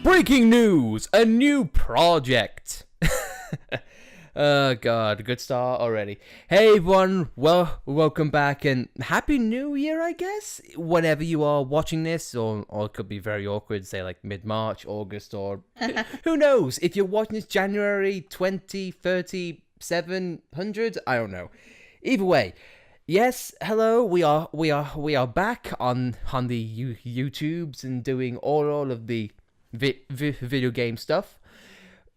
Breaking news! A new project! Oh god, good start already. Hey everyone, welcome back and Happy New Year, I guess? Whenever you are watching this, or it could be very awkward, say like mid-March, August, or who knows? If you're watching this January 2030, 700, I don't know. Either way, yes, hello, we are back on the YouTubes and doing all of the video game stuff.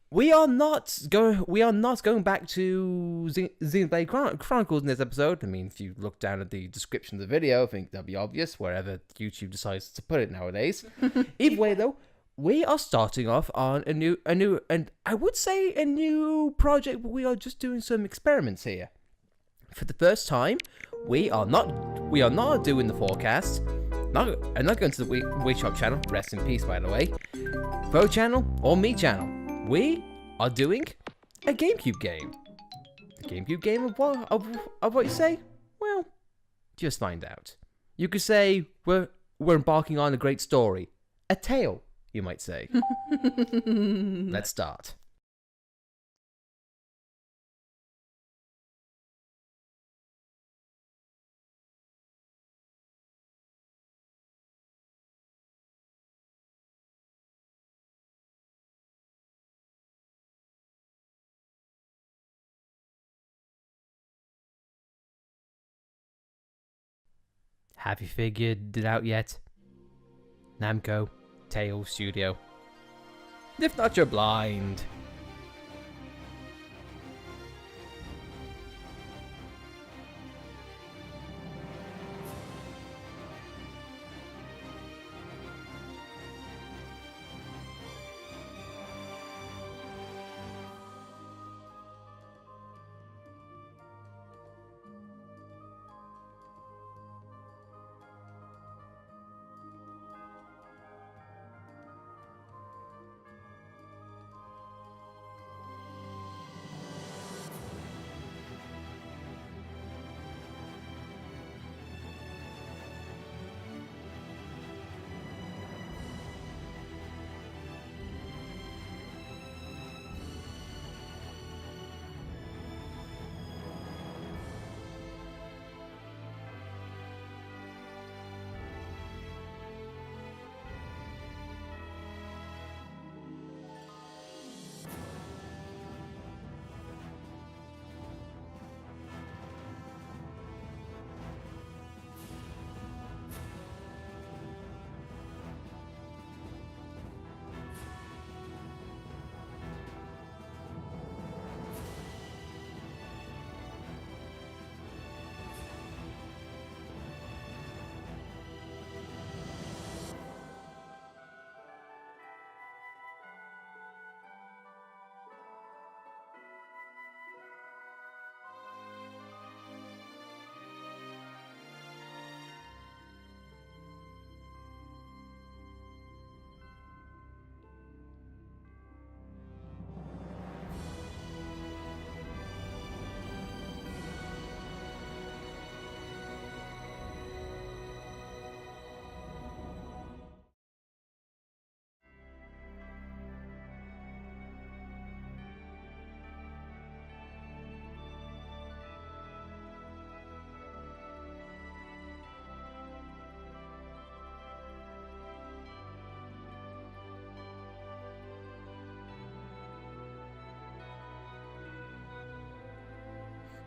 We are not going back to Xenoblade Chronicles in this episode. I mean, if you look down at the description of the video, I think that'll be obvious wherever YouTube decides to put it nowadays. Either way, though, we are starting off on a new, and I would say a new project. But we are just doing some experiments here. For the first time, we are not doing the forecast. I'm not going to the Wii Shop channel. Rest in peace, by the way. Pro channel or me channel. We are doing a GameCube game. A GameCube game of what? Of what you say? Well, just find out. You could say we're embarking on a great story. A tale, you might say. Let's start. Have you figured it out yet? Namco, Tales Studio. If not, you're blind.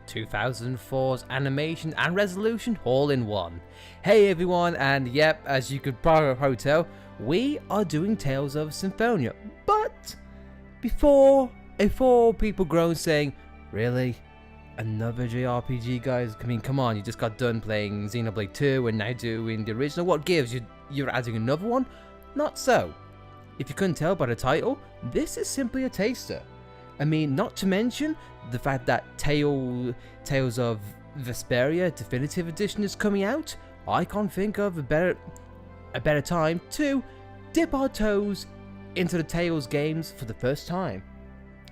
...2004's animation and resolution all in one. Hey everyone, and yep, as you could probably tell, we are doing Tales of Symphonia. But before people groan saying, really? Another JRPG, guys? I mean, come on, you just got done playing Xenoblade 2 and now doing the original. What gives? You're adding another one? Not so. If you couldn't tell by the title, this is simply a taster. I mean, not to mention the fact that Tales of Vesperia Definitive Edition is coming out. I can't think of a better time to dip our toes into the Tales games for the first time.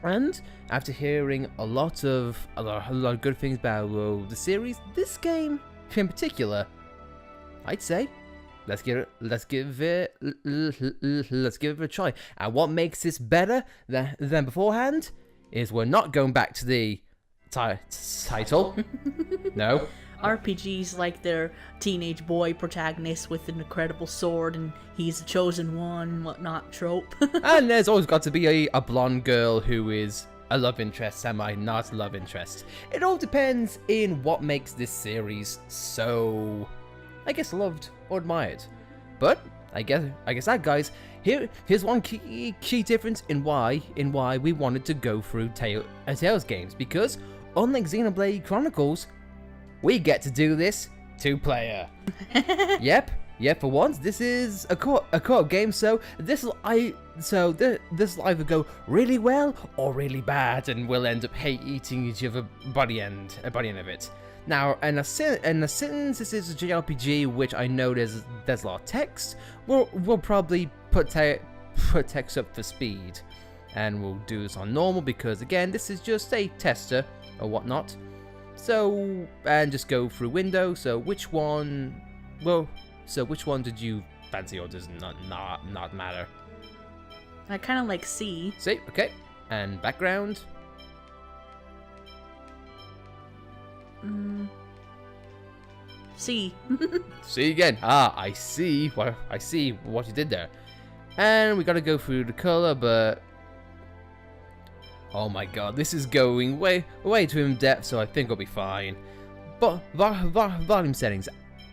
And after hearing a lot of good things about the series, this game in particular, I'd say let's give it a try. And what makes this better than beforehand is we're not going back to the title. No. RPGs like their teenage boy protagonist with an incredible sword and he's the chosen one, whatnot trope. And there's always got to be a blonde girl who is a love interest, not a love interest. It all depends in what makes this series so, I guess, loved or admired. But I guess that, guys, here's one key difference in why we wanted to go through Tales games, because unlike Xenoblade Chronicles, we get to do this 2-player. Yep, for once, this is a co-op game, so this will either go really well or really bad, and we'll end up hating each other by the end of it. Now, and since this is a JRPG, which I know there's a lot of text, we'll probably put text up for speed, and we'll do this on normal because again, this is just a tester or whatnot. So, and just go through window. So which one? Well, so which one did you fancy, or does not matter? I kind of like C. C, okay. And background. C. C again. Ah, I see what you did there. And we gotta go through the color, but oh my god, this is going way too in depth, so I think I'll be fine. But volume settings.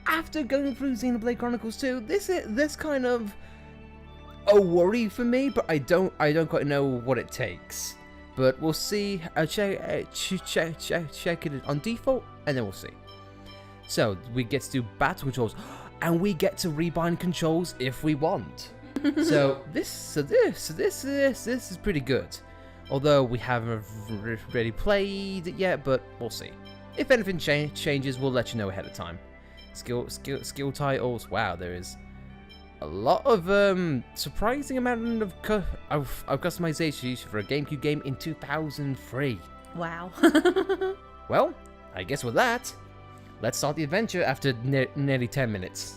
After going through Xenoblade Chronicles 2, this kind of a worry for me, but I don't quite know what it takes. But we'll see. Check it on default, and then we'll see. So we get to do battle controls, and we get to rebind controls if we want. So this is pretty good. Although we haven't really played it yet, but we'll see. If anything changes, we'll let you know ahead of time. Skill titles. Wow, there is a lot of surprising amount of customization for a GameCube game in 2003. Wow. Well, I guess with that, let's start the adventure after nearly 10 minutes.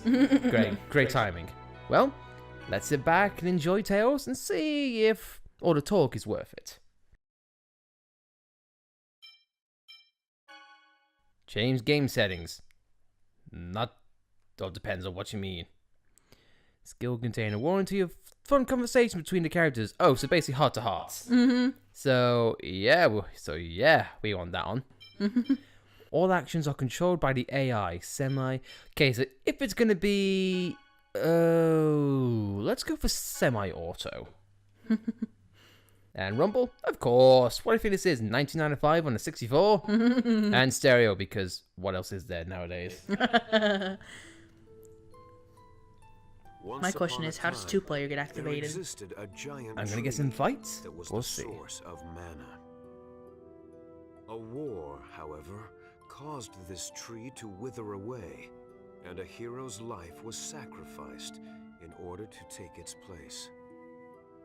Great timing. Well, let's sit back and enjoy Tales and see if all the talk is worth it. Change game settings. All depends on what you mean. Skill contain a warranty of fun conversation between the characters. Oh, so basically heart to hearts. So yeah, we want that on. All actions are controlled by the AI. Okay, so if it's gonna be, let's go for semi-auto. And rumble, of course. What do you think this is? 1995 on the 64, and stereo, because what else is there nowadays? My question is, how does 2-player get activated? I'm gonna guess in fights. We'll see. Of mana. A war, however, caused this tree to wither away, and a hero's life was sacrificed in order to take its place.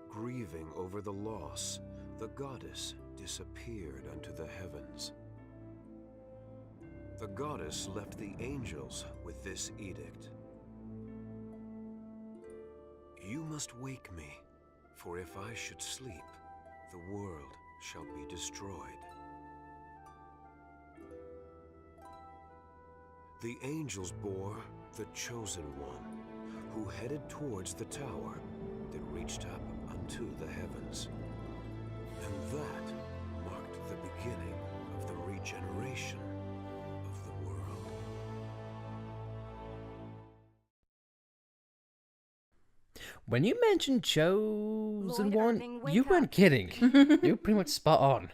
Grieving over the loss, the goddess disappeared unto the heavens. The goddess left the angels with this edict. You must wake me, for if I should sleep, the world shall be destroyed. The angels bore the chosen one, who headed towards the tower that reached up unto the heavens. And that marked the beginning of the regeneration of the world. When you mentioned chosen Lord one, Irving, wake you up. weren't kidding. You were pretty much spot on.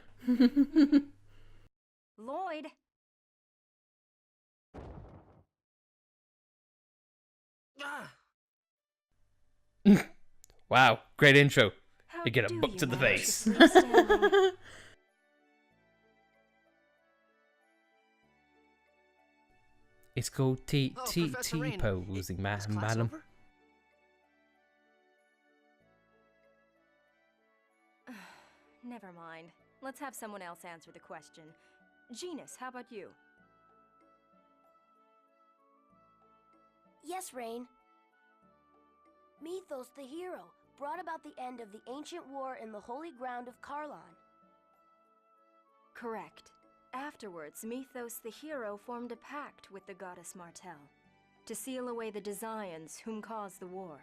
Lloyd! Wow, great intro. How You get a do book you to the manage face. sleep standing? It's called Professor Rain, T-posing, is class madam. over? Never mind. Let's have someone else answer the question. Genus, how about you? Yes, Rain. Mythos, the hero, brought about the end of the ancient war in the holy ground of Karlon. Correct. Afterwards, Mythos the hero formed a pact with the goddess Martel to seal away the Desians whom caused the war.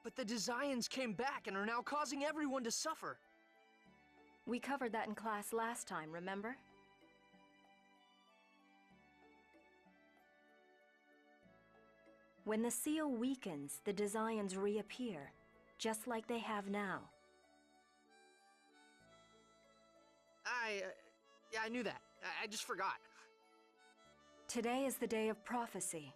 But the Desians came back and are now causing everyone to suffer. We covered that in class last time, remember? When the seal weakens, the Desians reappear, just like they have now. Yeah, I knew that. I just forgot. Today is the day of prophecy.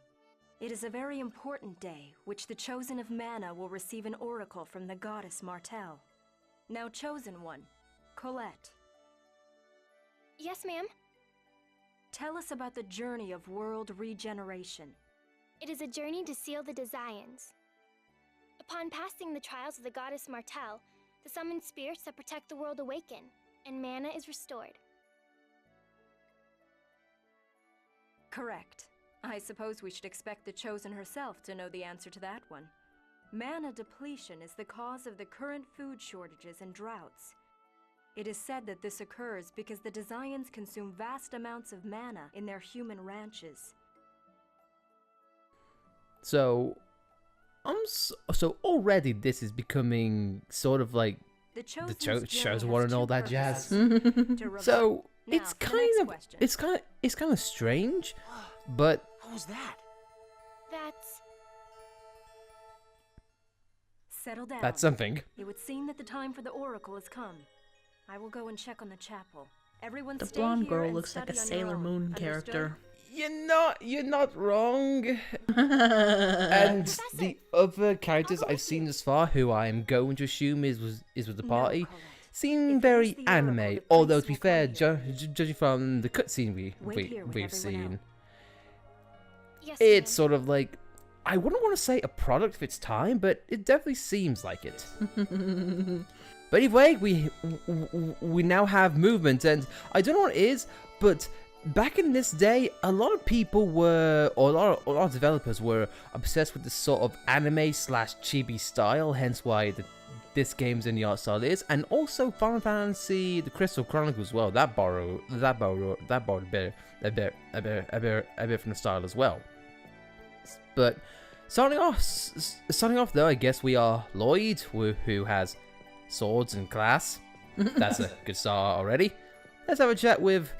It is a very important day, which the Chosen of Mana will receive an oracle from the goddess Martel. Now, Chosen One, Colette. Yes, ma'am. Tell us about the journey of world regeneration. It is a journey to seal the Desians. Upon passing the trials of the goddess Martel, the summoned spirits that protect the world awaken, and mana is restored. Correct. I suppose we should expect the Chosen herself to know the answer to that one. Mana depletion is the cause of the current food shortages and droughts. It is said that this occurs because the Desians consume vast amounts of mana in their human ranches. So, so already this is becoming sort of like the Chosen One and all that jazz. So Now, it's for the next question. it's kind of strange, but What was that? That's... Settle down. that's something. It would seem that the time for the oracle has come. I will go and check on the chapel. Everyone The stay blonde here girl and looks like a study on your Sailor own. Moon Understood? character. You're not wrong. And Professor, the other characters I'll go I've with seen you. thus far, who I'm going to assume is with the No, party, Colette. seem If very it is the oracle, anime. the Although to priests be will fair, come here. judging from the cutscene Wait here with we've everyone seen, else. Yes, it's ma'am. sort of like, I wouldn't want to say a product of its time, but it definitely seems like it. But anyway, we now have movement, and I don't know what it is, but back in this day, a lot of people were, or a lot of developers were obsessed with this sort of anime slash chibi style, hence why this game's in the art style it is, and also Final Fantasy: The Crystal Chronicles as well. That borrowed a bit from the style as well. But starting off though, I guess we are Lloyd, who has swords in class. That's a good start already. Let's have a chat with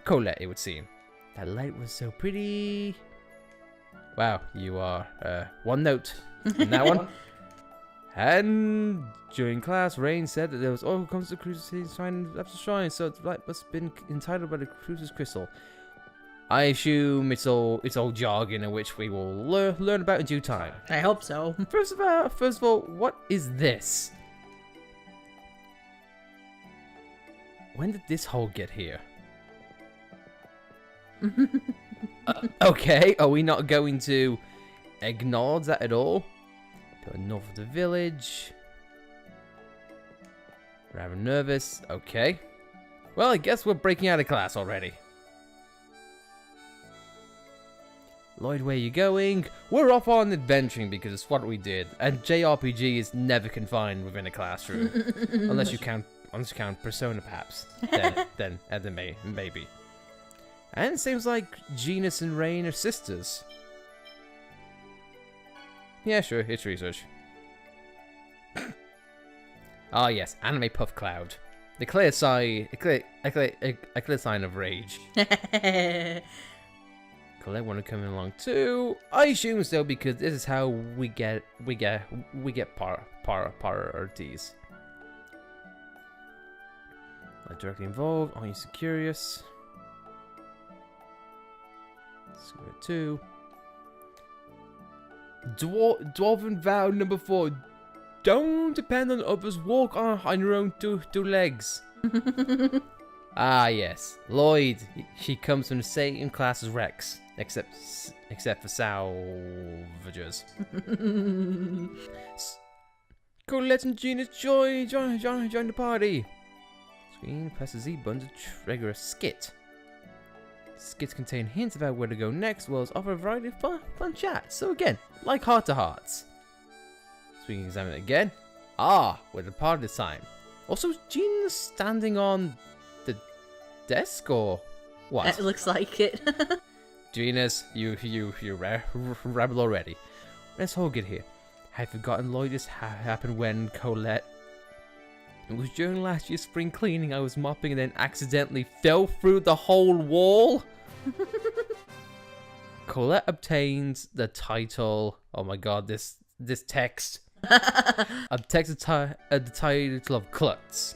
Colette, it would seem. That light was so pretty. Wow, you are one note in that one. And during class, Rain said that there was comes to Crucis shrine after shrine, so the light must have been entitled by the Crucis crystal. I assume it's all jargon in which we will learn about in due time. I hope so. First of all, what is this? When did this hole get here? Okay, are we not going to ignore that at all? To the north of the village. Rather nervous. Okay. Well, I guess we're breaking out of class already. Lloyd, where are you going? We're off on adventuring because it's what we did. And JRPG is never confined within a classroom. unless you count Persona, perhaps. Then maybe. And it seems like Genus and Rain are sisters. Yeah, sure, it's research. Ah, yes, anime puff cloud. The clear sign, a clear sign of rage. Colette wanted to come along too. I assume so because this is how we get priorities. Not directly involved. Are you so curious? Square 2. Dwarven vow number 4. Don't depend on others. Walk on your own two legs. Ah, yes. Lloyd. She comes from the same class as Rex. Except for salvagers. Colette and Gina join the party. Screen, press the Z button to trigger a skit. Skits contain hints about where to go next, as well as offer a variety of fun chats. So again, like heart to hearts. So we can examine it again. Ah, we're the part this time. Also, is Gina standing on the desk or what? It looks like it. Genus, you rebel already. Let's all get here. Have you forgotten, Lloyd, this happened when Colette... It was during last year's spring cleaning. I was mopping and then accidentally fell through the whole wall. Colette obtains the title... Oh my god, this text. Obtains the title of Klutz.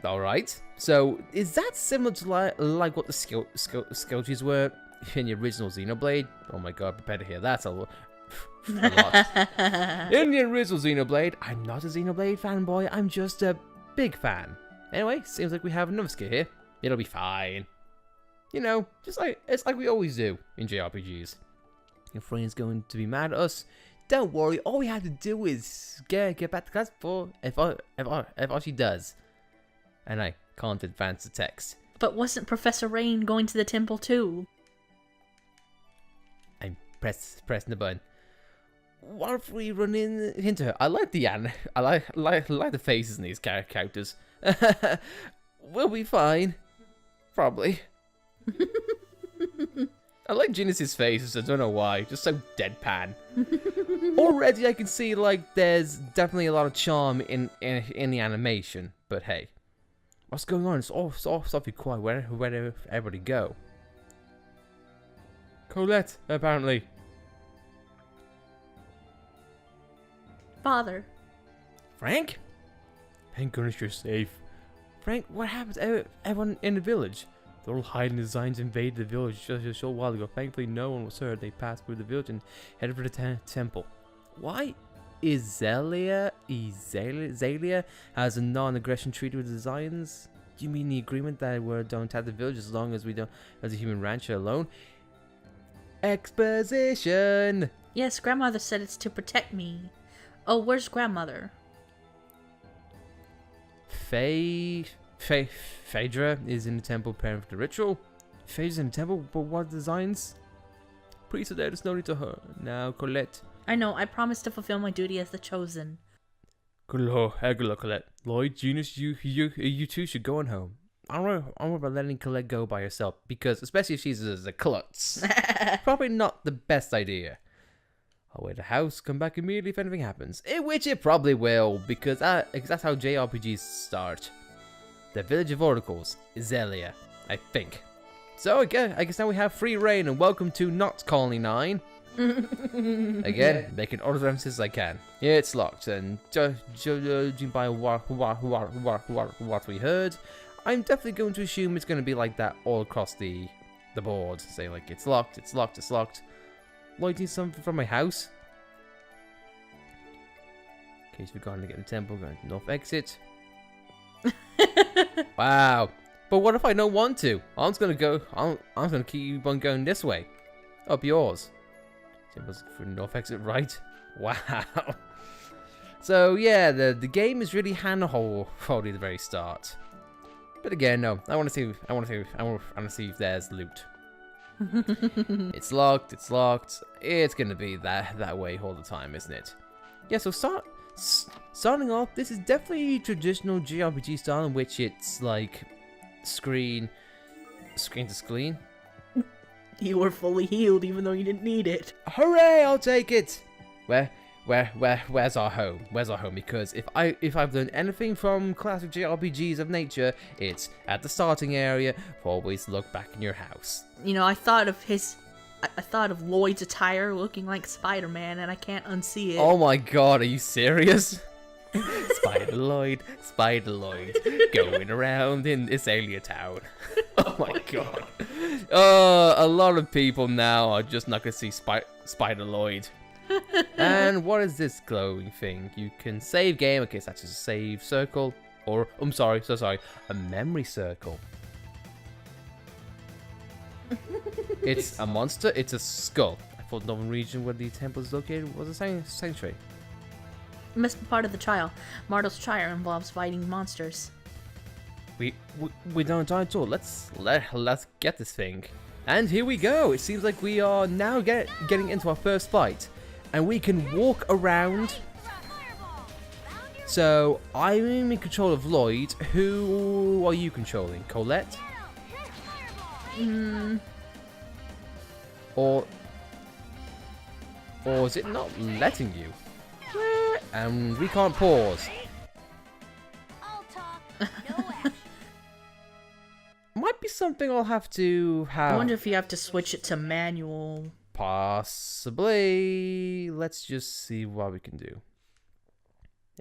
Alright. So, is that similar to like what the skill trees were in the original Xenoblade? Oh my god, prepare to hear that a lot. In the original Xenoblade, I'm not a Xenoblade fanboy, I'm just a big fan. Anyway, seems like we have another skill here. It'll be fine. You know, it's like we always do in JRPGs. Your friend's going to be mad at us. Don't worry, all we have to do is get back to class before if she does. And I can't advance the text. But wasn't Professor Rain going to the temple too? I'm pressing the button. What if we run into her? I like the I like the faces in these characters. We'll be fine, probably. I like Genesis' faces. I don't know why, just so deadpan. Already, I can see like there's definitely a lot of charm in the animation. But hey, what's going on? It's all awfully quiet. Where did everybody go? Colette, apparently. Father. Frank? Thank goodness you're safe. Frank, what happened to everyone in the village? They're all hiding. The designs invaded the village just a short while ago. Thankfully, no one was hurt. They passed through the village and headed for the temple. Why is Zelia has a non-aggression treaty with the Designs? Do you mean the agreement that we don't attack the village as long as we don't as a human rancher alone? Exposition! Yes, grandmother said it's to protect me. Oh, where's grandmother? Phaedra is in the temple preparing for the ritual. Phaedra's in the temple, but what Designs? Priest are there, there's no need to her. Now, Colette. I know, I promised to fulfill my duty as the Chosen. Good luck, Colette. Lloyd, Eunice, you two should go on home. I don't know about letting Colette go by herself, because, especially if she's a klutz, probably not the best idea. I'll wait at the house, come back immediately if anything happens. In which it probably will, because that's how JRPGs start. The Village of Oracles, Zelia, I think. So I guess now we have free reign, and welcome to not Colony 9. Again, making all the references I can. Yeah, it's locked, and judging by what we heard, I'm definitely going to assume it's going to be like that all across the board. Say like, it's locked, it's locked, it's locked. Lloyd needs something from my house. In case we've gone to get in the temple, going to north exit. Wow. But what if I don't want to? I'm just gonna go. I'm gonna keep on going this way. Up yours. Temple's for north exit, right? Wow. So yeah, the game is really hand-holdy at the very start. But again, no. I want to see if there's loot. It's locked. It's locked. It's gonna be that way all the time, isn't it? Yeah. So starting off, this is definitely traditional JRPG style in which it's like screen to screen. You were fully healed even though you didn't need it. Hooray! I'll take it. Where's our home? Where's our home? Because if I've learned anything from classic JRPGs of nature, it's at the starting area. Always look back in your house. You know, I thought of Lloyd's attire looking like Spider-Man, and I can't unsee it. Oh my god, are you serious? Spider Lloyd, going around in this alien town. Oh my god. A lot of people now are just not gonna see Spider Lloyd. And what is this glowing thing? You can save game. Okay, so that's just a save circle. Or, I'm sorry, a memory circle. It's a monster, it's a skull. I thought Northern region where the temple is located was a sanctuary. It must be part of the trial. Martel's trial involves fighting monsters. We don't die at all. Let's get this thing. And here we go. It seems like we are now getting into our first fight. And we can walk around So, I'm in control of Lloyd. Who are you controlling? Colette? Or is it not letting you? And we can't pause. All talk, no action. Might be something I'll have to I have. wonder if you have to switch it to manual. Possibly. Let's just see what we can do.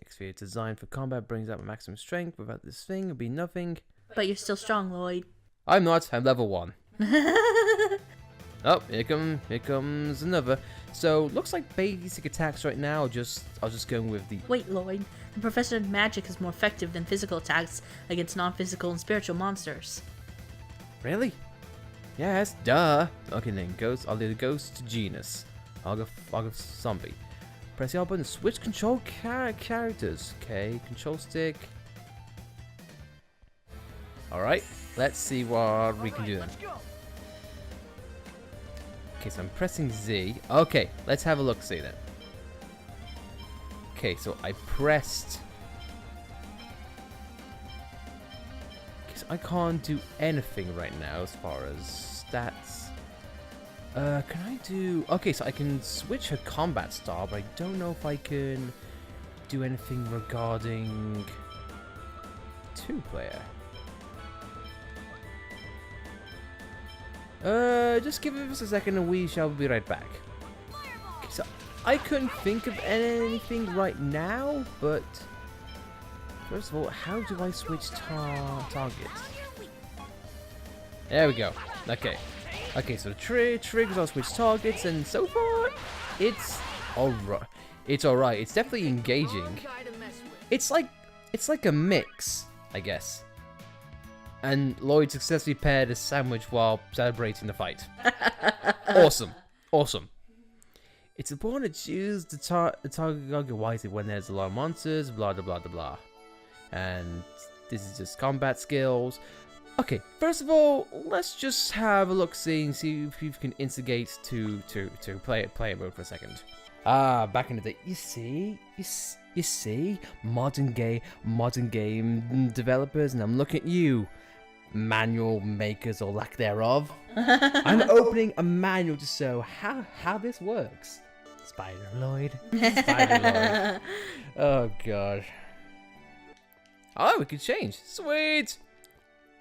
Xphere designed for combat brings out my maximum strength. Without this thing, it'd be nothing. But you're still strong, Lloyd. I'm not. I'm level 1. Oh, here comes another. So looks like basic attacks right now. I'll just go with the. Wait, Lloyd. The professor of magic is more effective than physical attacks against non-physical and spiritual monsters. Really? Yes, duh. Okay, then I'll do the ghost genus. I'll go zombie. Press the R button to switch control characters. Okay, control stick. Alright, let's see what we can do then. Okay, so I'm pressing Z. Okay, let's have a look see then. Okay, so I pressed. Okay, so I can't do anything right now as far as stats. Can I do... Okay, so I can switch her combat style, but I don't know if I can do anything regarding 2-player. Just give us a second and we shall be right back. Okay, so I couldn't think of anything right now, but... First of all, how do I switch targets? There we go. Okay. Okay, so the triggers I'll switch targets, and so far, it's alright. It's alright. It's definitely engaging. It's like a mix, I guess. And Lloyd successfully paired a sandwich while celebrating the fight. Awesome. Awesome. It's important to choose the target wisely when there's a lot of monsters, blah blah blah blah blah. And this is just combat skills. Okay, first of all, let's just have a look see and see if you can instigate to play mode for a second. Back in the day, you see, modern game developers, and I'm looking at you, manual makers or lack thereof. I'm opening a manual to show how this works. Spider Lloyd. Oh god. Oh, we can change. Sweet.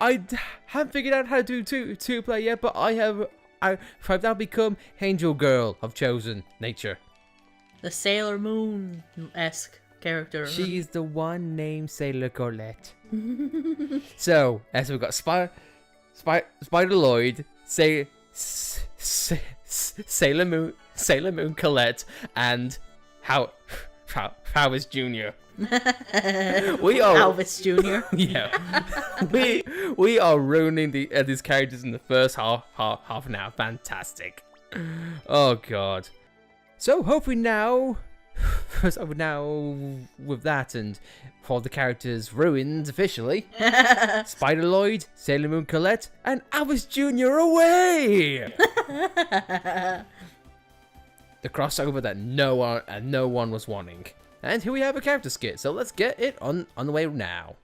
I haven't figured out how to do two play yet, but I've now become Angel Girl of chosen nature. The Sailor Moon-esque character. She's the one named Sailor Colette. So, as we've got Spider Lloyd, Sailor Moon Colette, and Howard Jr. We are Elvis Jr. Yeah, we are ruining these characters in the first half an hour. Fantastic. Oh god. So hopefully now with that and for the characters ruined officially, Spider Lloyd, Sailor Moon Colette, and Elvis Jr. away. The crossover that no one was wanting. And here we have a character skit, so let's get it on the way now.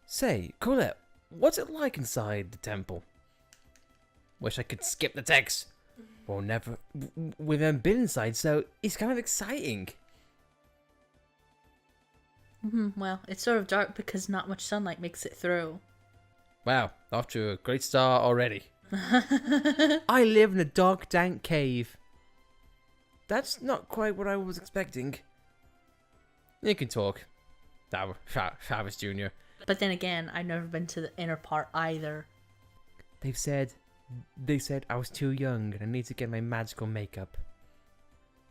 Say, Colette, what's it like inside the temple? Wish I could skip the text. Well, we've never been inside, so it's kind of exciting. Well, it's sort of dark because not much sunlight makes it through. Wow, off to a great start already. I live in a dark, dank cave. That's not quite what I was expecting. You can talk. Travis Jr. But then again, I've never been to the inner part either. They said I was too young and I need to get my magical makeup.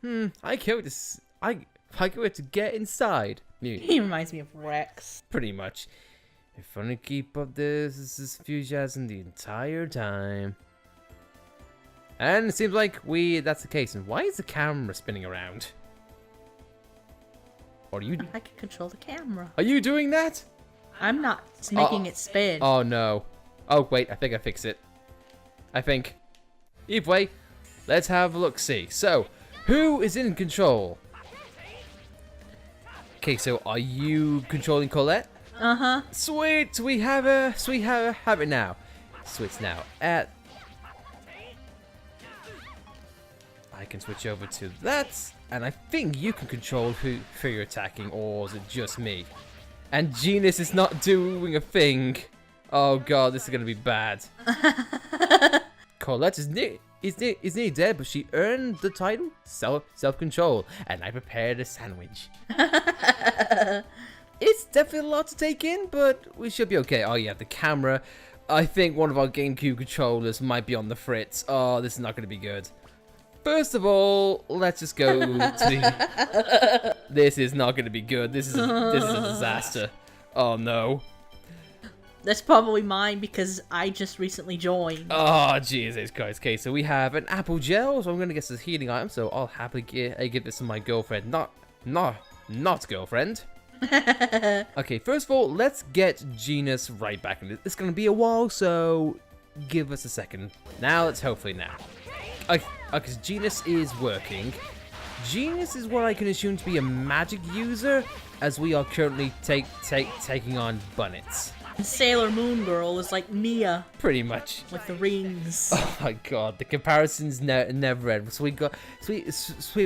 I can't wait to get inside. He reminds me of Rex. Pretty much. If I want to keep up this enthusiasm the entire time. And it seems like that's the case. And why is the camera spinning around? Or are you? I can control the camera. Are you doing that? I'm not making it spin. Oh no. Oh wait, I think I fixed it. I think. Either way, let's have a look see. So, who is in control? Okay, so are you controlling Colette? Uh-huh. Sweet, we have it now. Switch now. I can switch over to that, and I think you can control who you're attacking, or is it just me? And Genus is not doing a thing. Oh god, this is gonna be bad. Colette is nearly dead, but she earned the title self-control, and I prepared a sandwich. It's definitely a lot to take in, but we should be okay. Oh yeah, the camera. I think one of our GameCube controllers might be on the fritz. Oh, this is not going to be good. First of all, let's just go to the... This is not going to be good. This is a disaster. Oh no. That's probably mine because I just recently joined. Oh, Jesus Christ. Okay, so we have an apple gel, so I'm going to get this healing item, so I'll happily give this to my girlfriend. Not girlfriend. Okay, first of all, let's get Genus right back in it. It's going to be a while, so give us a second. Now, let's hopefully now. Because Genus is working. Genus is what I can assume to be a magic user, as we are currently taking on Bunnets. Sailor Moon Girl is like Mia. Pretty much. With the rings. Oh my god, the comparisons never end. So we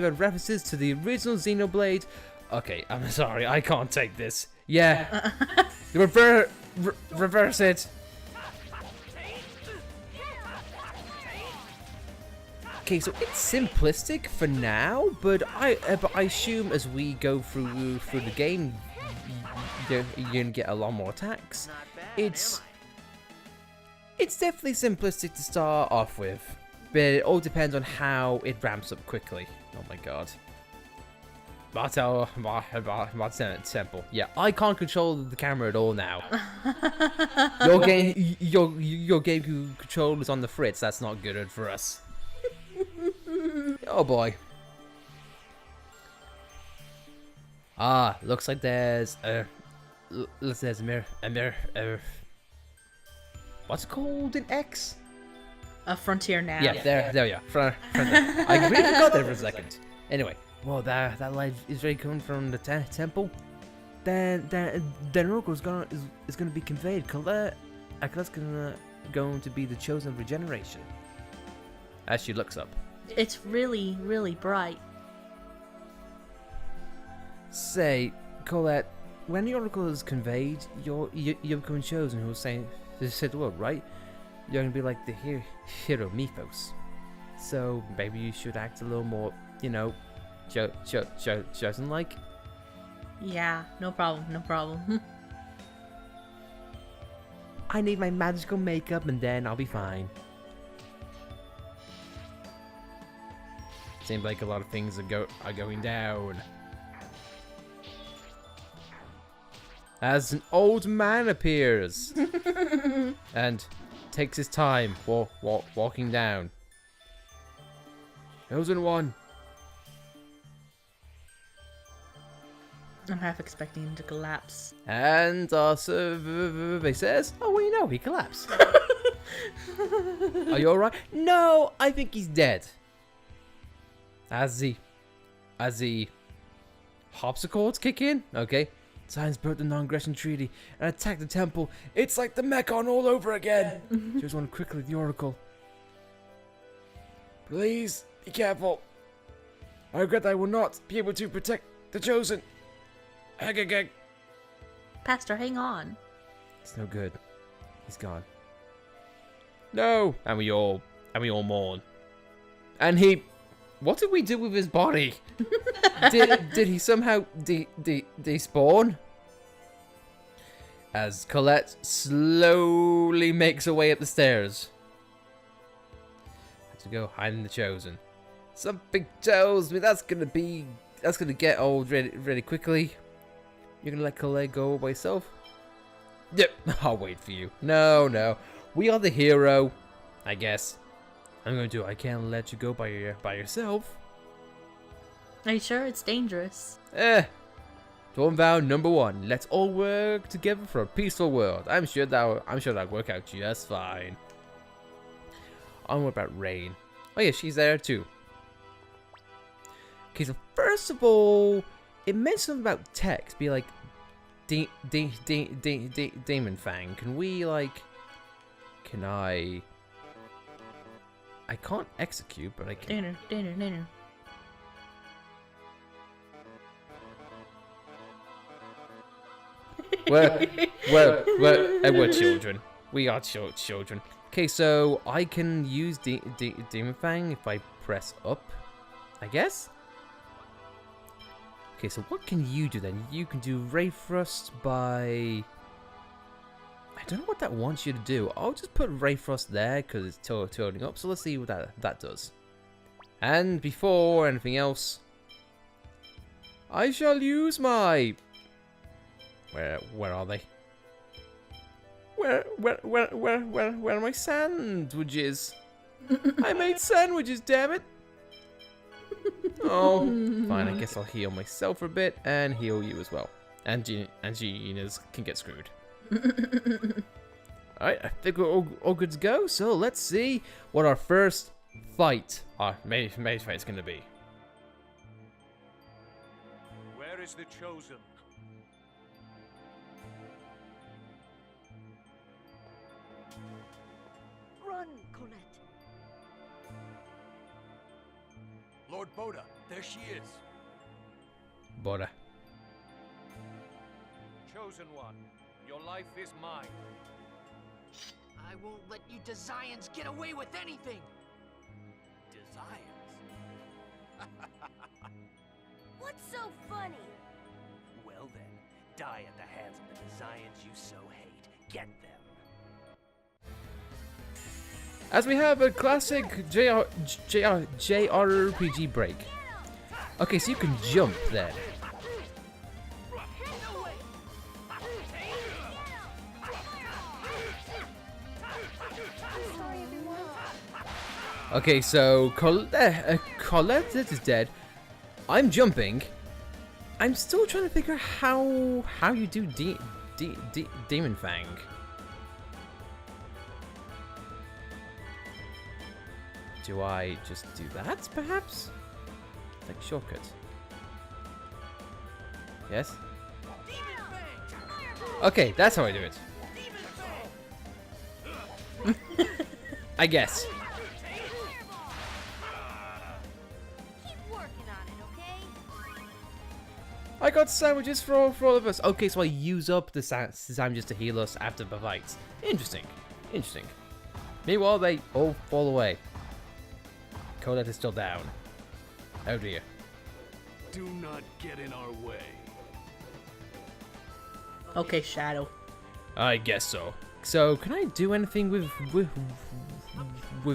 had references to the original Xenoblade. Okay, I'm sorry, I can't take this. Yeah. Reverse it. Okay, so it's simplistic for now, but I assume as we go through the game, you're gonna get a lot more attacks. It's definitely simplistic to start off with, but it all depends on how it ramps up quickly. Oh my god. Martel Temple. Yeah, I can't control the camera at all now. Your game control is on the fritz. That's not good for us. Oh boy. Ah, looks like there's a mirror. What's it called in X? A frontier now. Yeah, there we are. I really forgot that for a second. Anyway, well, that light is really coming from the temple. Then Oracle is gonna be conveyed. Colette's going to be the chosen of regeneration. As she looks up. It's really, really bright. Say, Colette, when the Oracle is conveyed, you're becoming chosen who will save the world, right? You're gonna be like the hero mythos. So maybe you should act a little more, chosen like. Yeah, no problem. I need my magical makeup and then I'll be fine. Seems like a lot of things are going down. As an old man appears and takes his time walking down. Chosen one. I'm half expecting him to collapse. And our survey says, oh, well, he collapsed. Are you alright? No, I think he's dead. As the harpsichords kick in, okay. Science broke the non-aggression treaty and attacked the temple. It's like the Mechon all over again. Just want quickly the Oracle. Please be careful. I regret that I will not be able to protect the chosen. Pastor, hang on. It's no good. He's gone. No, and we all mourn. And he. What did we do with his body? did he somehow despawn? As Colette slowly makes her way up the stairs. Have to go hide in the chosen. Something tells me that's gonna get old really quickly. You're gonna let Colette go by herself? Yep, I'll wait for you. No. We are the hero, I guess. I can't let you go by yourself. Are you sure it's dangerous? Dawn vow number 1. Let's all work together for a peaceful world. I'm sure that'll work out just fine. What about Rain? Oh yeah, she's there too. Okay, so first of all, it mentioned something about text. Be like, Demon Fang. Can we like? Can I? I can't execute, but I can. Dinner. We're children. We are children. Okay, so I can use Demon Fang if I press up, I guess? Okay, so what can you do then? You can do Ray Thrust by... I don't know what that wants you to do. I'll just put Ray Thrust there because it's toning up, so let's see what that does. And before anything else, I shall use my... Where are they? Where are my sandwiches? I made sandwiches, damn it! Oh, fine. I guess I'll heal myself for a bit and heal you as well. And Gina's can get screwed. Alright, I think we're all good to go. So let's see what our first fight, our main fight, is going to be. Where is the Chosen? Run, Colette. Lord Boda, there she is. Boda. Chosen One, your life is mine. I won't let you Desians get away with anything. Desires? What's so funny? Well then, die at the hands of the Desians you so hate. Get them. As we have a classic JRPG break. Okay, so you can jump then. Okay, so Colette is dead. I'm jumping. I'm still trying to figure out how you do Demon Fang. Do I just do that, perhaps? Like shortcut. Yes? Okay, that's how I do it. I guess. Keep working on it, okay? I got sandwiches for all of us. Okay, so I use up the sandwiches to heal us after the fights. Interesting. Meanwhile, they all fall away. Colette is still down. Oh dear. Do not get in our way. Okay, Shadow. I guess so. So, can I do anything with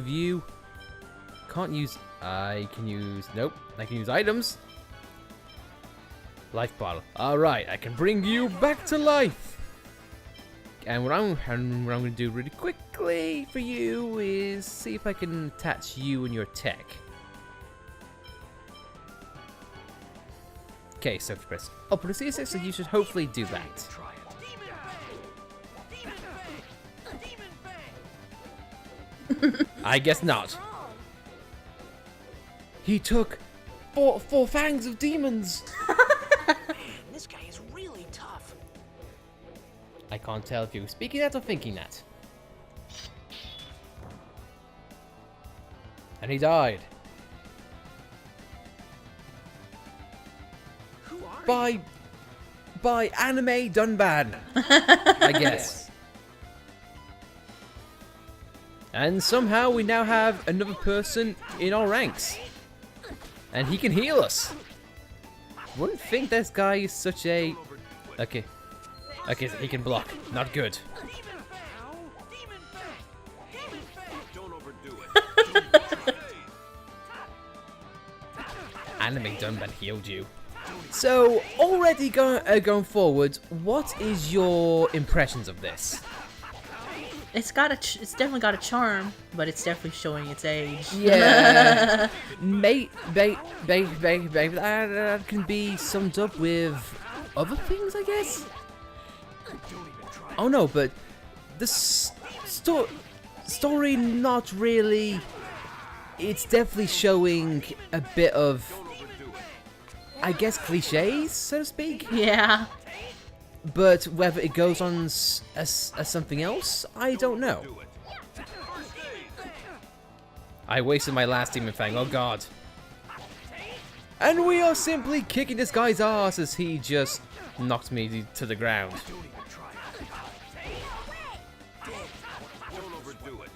you? Can't use... I can use... Nope. I can use items. Life bottle. Alright, I can bring you back to life. And what I'm going to do really quickly for you is see if I can attach you and your tech. Okay, so if you press up on the C6, so you should hopefully do that. Try it. I guess not. He took four fangs of demons. This guy is really tough. I can't tell if you were speaking that or thinking that. And he died. Who are By anime done bad. I guess. And somehow we now have another person in our ranks. And he can heal us. Wouldn't think this guy is such a... Okay. Okay, so he can block. Not good. Don't overdo it. Anime done bad healed you. So, already going forward, what is your impressions of this? It's definitely got a charm, but it's definitely showing its age. Yeah. That can be summed up with other things, I guess? Oh no, but the story not really. It's definitely showing a bit of I guess, cliches, so to speak. Yeah. But whether it goes on as something else, I don't know. I wasted my last Demon Fang, oh god. And we are simply kicking this guy's ass as he just knocked me to the ground. Don't overdo it.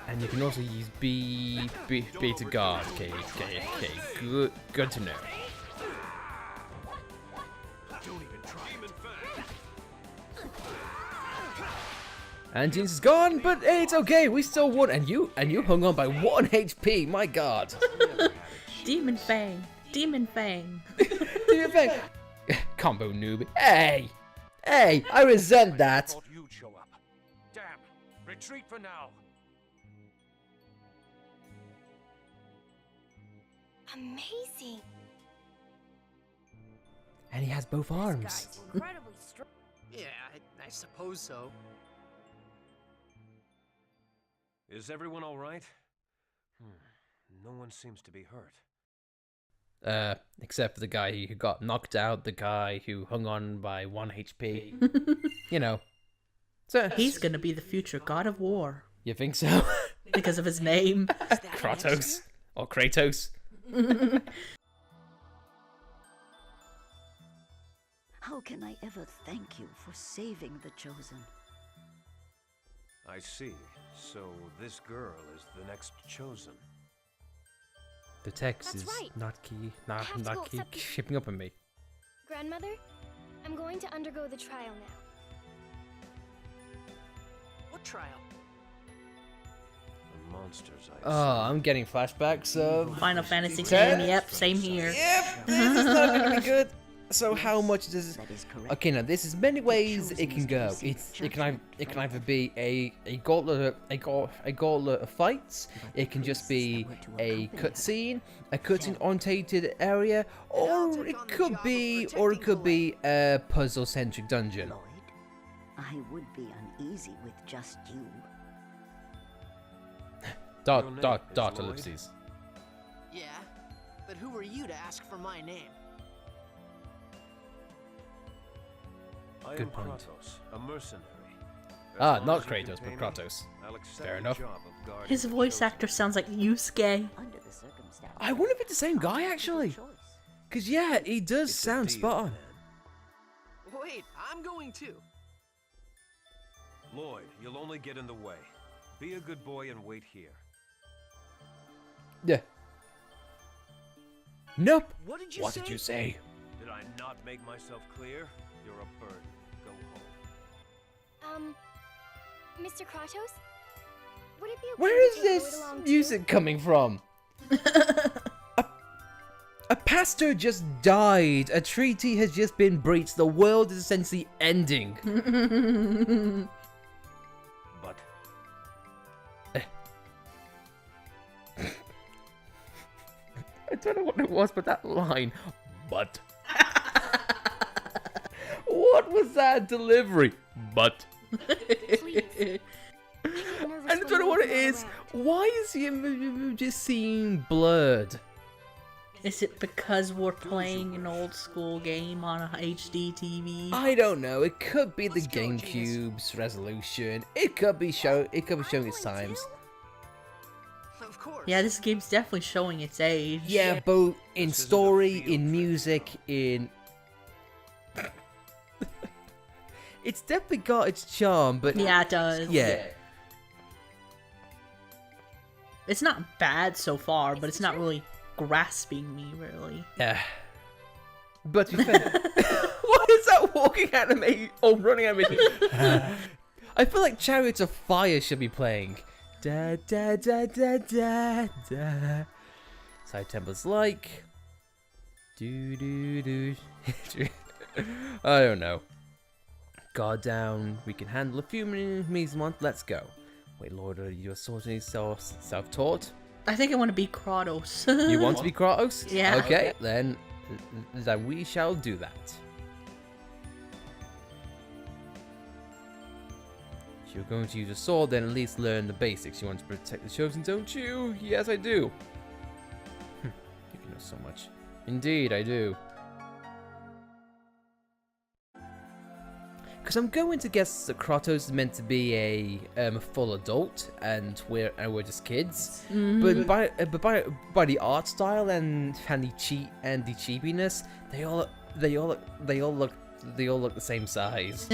And you can also use B to guard. Okay, good to know. And Jeans is gone, but hey, it's okay. We still won, and you hung on by 1 HP. My God. Demon Fang. Demon Fang. Demon Fang. Combo noob. Hey, I resent that. Thought you'd show up. Damn. Retreat for now. Amazing. And he has both arms. Incredibly strong. Yeah, I suppose so. Is everyone all right? No one seems to be hurt. Except for the guy who got knocked out, the guy who hung on by 1 HP. You know. So He's gonna be the future god of war. You think so? Because of his name. Kratos or Kratos. How can I ever thank you for saving the Chosen? I see. So this girl is the next chosen. The text That's is right. not I have to go accept the- shipping up on me. Grandmother, I'm going to undergo the trial now. What trial? The monsters I Oh, I'm getting flashbacks of. Final Fantasy Ten? game. Yep, same here. Yep, this is not gonna be good. So how much does? That is correct. Okay, now this is many ways it can go. It can either be a gauntlet of fights. It can just be a cutscene orientated area, or it could be a puzzle centric dungeon. Lloyd, I would be uneasy with just you. Your name is Dot Lloyd? ellipses. Yeah, but who are you to ask for my name? I Good am point. Kratos, a mercenary. As Ah, long not as you can Kratos, pay but me, Kratos. I'll accept Fair the enough. job of guarding His the voice chosen. actor sounds like Yusuke. Under the circumstances. I wonder if it's the same guy actually. Choice. Cause yeah, he does It's a sound deal, spot on. man. Wait, I'm going too. Lloyd, you'll only get in the way. Be a good boy and wait here. Yeah. Nope. What did you What say? did you say? Did I not make myself clear? You're a burden. Go home. Mr. Kratos? Would it be okay Where to is take Lloyd this along too? music coming from? A pastor just died. A treaty has just been breached. The world is essentially ending. But I don't know what it was, but that line. But. What was that delivery? But. Please. I get nervous I when don't know what it Lloyd's is. not around. Why is he just seem blurred? Is it because we're playing an old school game on a HD TV? I don't know. It could be the Let's go, Genius. GameCube's resolution. It could be showing its times. Of course. Yeah, this game's definitely showing its age. Yeah, both in This isn't a story, field in trip, music, in. It's definitely got its charm, but Yeah, it does. yeah. It's not bad so far, but it's not really grasping me, really. Yeah. But to be fair, what is that walking anime? Oh, running animation. I feel like Chariots of Fire should be playing. Da da da da da da. Side temples like. Do do do. I don't know. Guard down. We can handle a few minutes a month. Let's go. Wait, Lord, are you sorting self-taught? I think I want to be Kratos. You want to be Kratos? Yeah. Okay, then we shall do that. If you're going to use a sword, then at least learn the basics. You want to protect the Chosen, don't you? Yes, I do. You know so much. Indeed, I do. Because I'm going to guess that Kratos is meant to be a full adult, and we're just kids. But by the art style and the cheapiness, they all look the same size.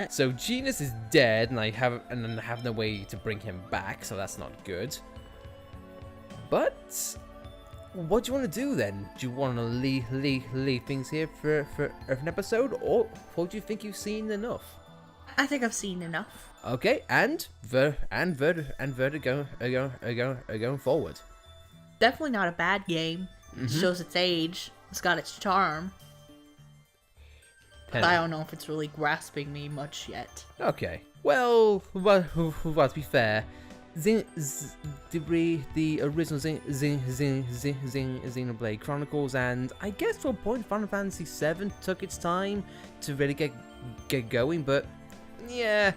So Genus is dead, and I have no way to bring him back, so that's not good. But what do you want to do then? Do you want to leave things here for an episode, or do you think you've seen enough? I think I've seen enough. Okay, and Vertigo are going forward. Definitely not a bad game. It shows its age. It's got its charm. But I don't know if it's really grasping me much yet. Okay. Well, to be fair, the original Xenoblade Chronicles, and I guess to a point Final Fantasy VII took its time to really get going, but yeah,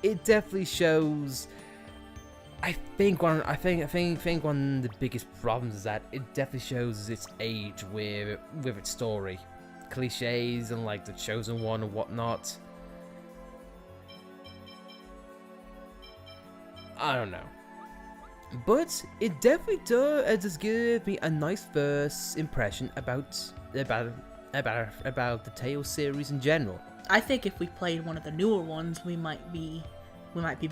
it definitely shows. I think one of the biggest problems is that it definitely shows its age with its story, cliches and like the Chosen One and whatnot. I don't know, but it definitely does give me a nice first impression about the Tales series in general. I think if we played one of the newer ones, we might be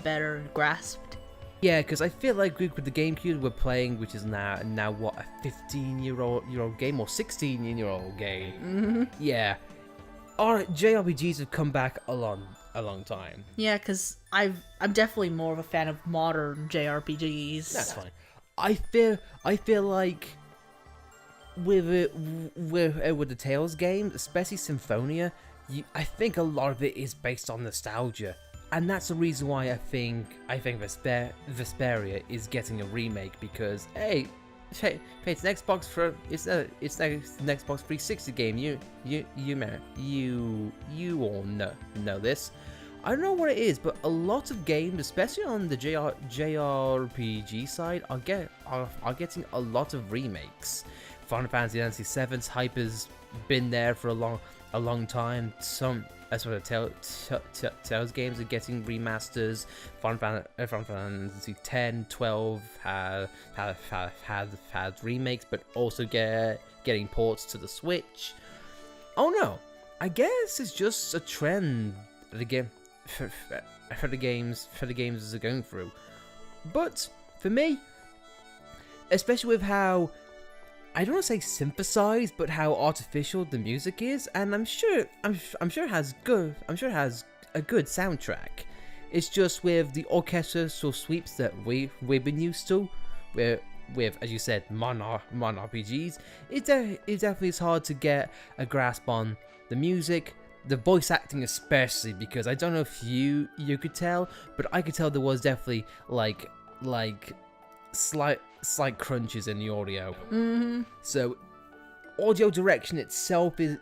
better grasped. Yeah, because I feel like with the GameCube we're playing, which is now what, a 15-year-old game or 16-year-old game. Yeah, our JRPGs have come back a long time. Yeah, because I'm definitely more of a fan of modern JRPGs. That's fine. I feel like with the Tales games, especially Symphonia, I think a lot of it is based on nostalgia, and that's the reason why I think Vesperia is getting a remake, because hey, it's an Xbox it's an Xbox 360 game. You all know this. I don't know what it is, but a lot of games, especially on the JRPG side, are getting a lot of remakes. Final Fantasy VII's hype has been there for a long time. Some Tales games are getting remasters. Final Fantasy 10, 12 had remakes, but also getting ports to the Switch. Oh no, I guess it's just a trend for the games are going through. But for me, especially with how, I don't want to say synthesized, but how artificial the music is, and I'm sure it has a good soundtrack. It's just with the orchestral sweeps that we've been used to, with, as you said, modern RPGs, it definitely is hard to get a grasp on the music, the voice acting especially, because I don't know if you could tell, but I could tell there was definitely like slight crunches in the audio. So audio direction itself is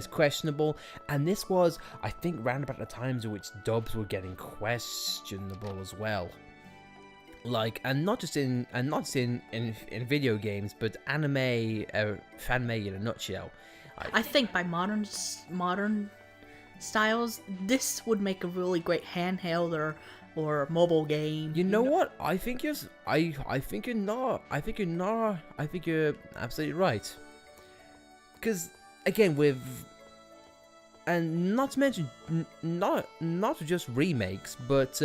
questionable, and this was, I think, round about the times in which dubs were getting questionable as well. Like, and not just in video games, but anime, fanmade in a nutshell. I think by modern styles, this would make a really great handheld or mobile game. You know what? I think you're not. I think you're absolutely right. Because again, and not to mention not just remakes, but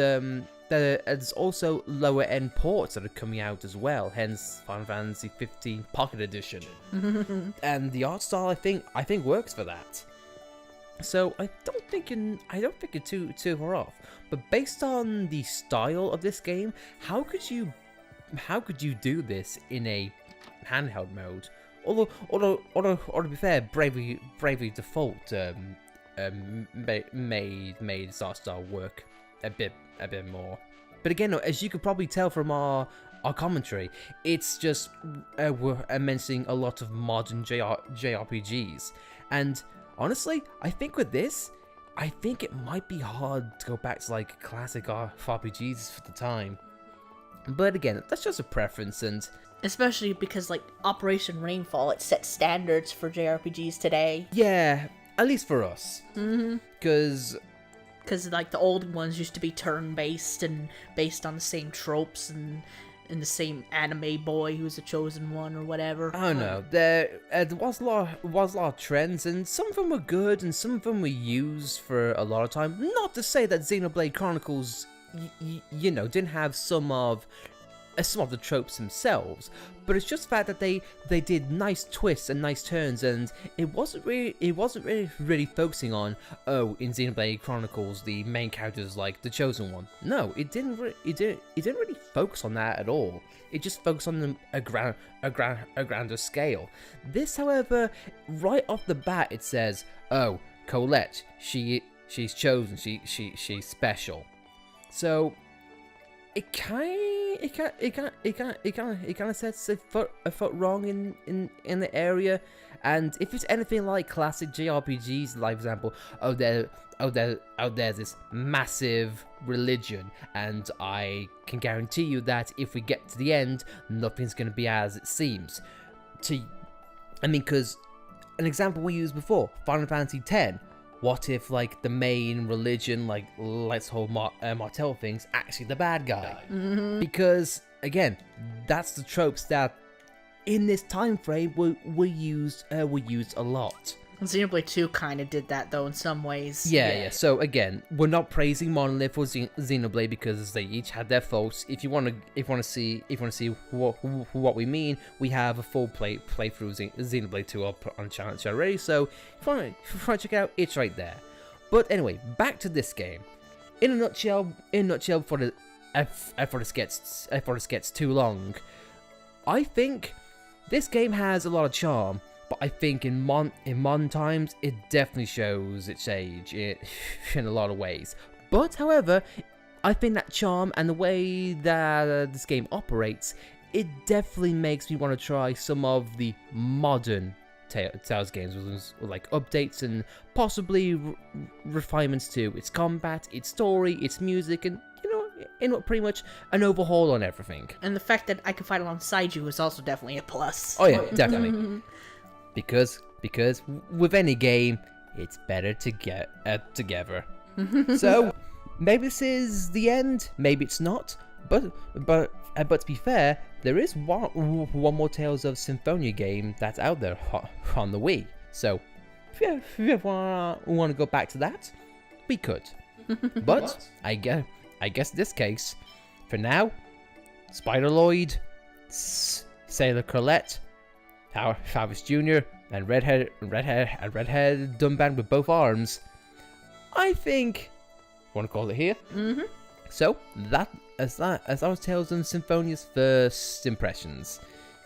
there's also lower end ports that are coming out as well. Hence, Final Fantasy 15 Pocket Edition, and the art style I think works for that. So I don't think you're too far off. But based on the style of this game, how could you do this in a handheld mode? Although to be fair, Bravely Default made its art style work a bit more. But again, as you could probably tell from our commentary, it's just we're mentioning a lot of modern JRPGs, and honestly, I think with this, I think it might be hard to go back to like classic RPGs for the time. But again, that's just a preference, and Especially because, like, Operation Rainfall, it set standards for JRPGs today. yeah, at least for us. Because like, the old ones used to be turn-based and based on the same tropes and the same anime boy who was the chosen one or whatever. I don't know. There was a lot of trends, and some of them were good, and some of them were used for a lot of time. Not to say that Xenoblade Chronicles, you know, didn't have some of the tropes themselves, but it's just the fact that they did nice twists and nice turns, and it wasn't really focusing on, oh, in Xenoblade Chronicles the main character is like the chosen one. No, it didn't really focus on that at all. It just focused on a grander scale. This, however, right off the bat, it says, oh, Colette, she's chosen, she's special. So it kind of sets a foot wrong in the area, and if it's anything like classic JRPGs, like for example, there's this massive religion, and I can guarantee you that if we get to the end, nothing's gonna be as it seems. Because an example we used before, Final Fantasy X. What if, like, the main religion, like, let's hold Martel things, actually the bad guy? Because, again, that's the tropes that, in this time frame, were used a lot. Xenoblade 2 kind of did that, though, in some ways. Yeah. So again, we're not praising Monolith or Xenoblade because they each had their faults. If you want to see what we mean, we have a full playthrough Xenoblade 2 up on channel already. So if you want to check it out, it's right there. But anyway, back to this game. In a nutshell, before this gets too long, I think this game has a lot of charm. But I think in modern times, it definitely shows its age in a lot of ways. But, however, I think that charm and the way that this game operates, it definitely makes me want to try some of the modern Tales games with like updates and possibly refinements to its combat, its story, its music, and pretty much an overhaul on everything. And the fact that I can fight alongside you is also definitely a plus. Oh yeah, definitely. Because with any game, it's better to get together. So maybe this is the end, maybe it's not. But to be fair, there is one more Tales of Symphonia game that's out there on the Wii. So if you want to go back to that, we could. But I guess in this case, for now, Spider-Lloyd, Sailor Colette, Travis Jr. and Redhead Dumbband with both arms. I think want to call it here. So that was Tales of Symphonia's first impressions.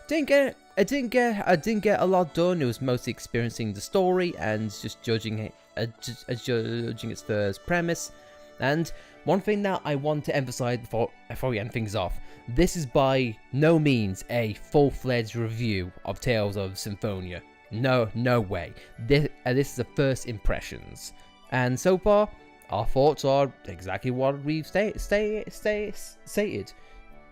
I didn't get a lot done. It was mostly experiencing the story and just judging its first premise. And one thing that I want to emphasize before we end things off, this is by no means a full-fledged review of Tales of Symphonia. No way. This is the first impressions. And so far, our thoughts are exactly what we've stated.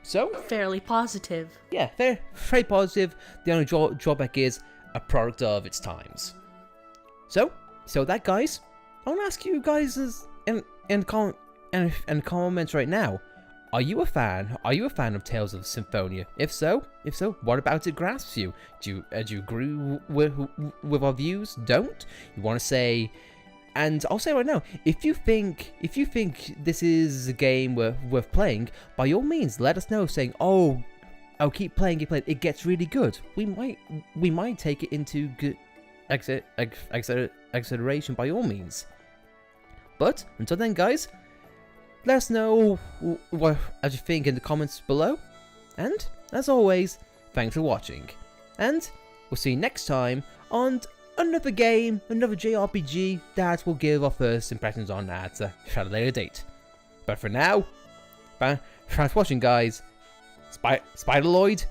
So fairly positive. Yeah, very positive. The only drawback is a product of its times. So that, guys, I want to ask you guys in comments right now. Are you a fan? Are you a fan of Tales of Symphonia? If so, what about it grasps you? Do you agree with our views? Don't? You want to say? And I'll say right now, if you think this is a game worth playing, by all means, let us know. Saying, oh, keep playing, it gets really good. We might take it into good consideration by all means. But until then, guys, let us know what you think in the comments below. And as always, thanks for watching. And we'll see you next time on another game, another JRPG that we'll give our first impressions on at a later date. But for now, thanks for watching, guys. Spider-Lloyd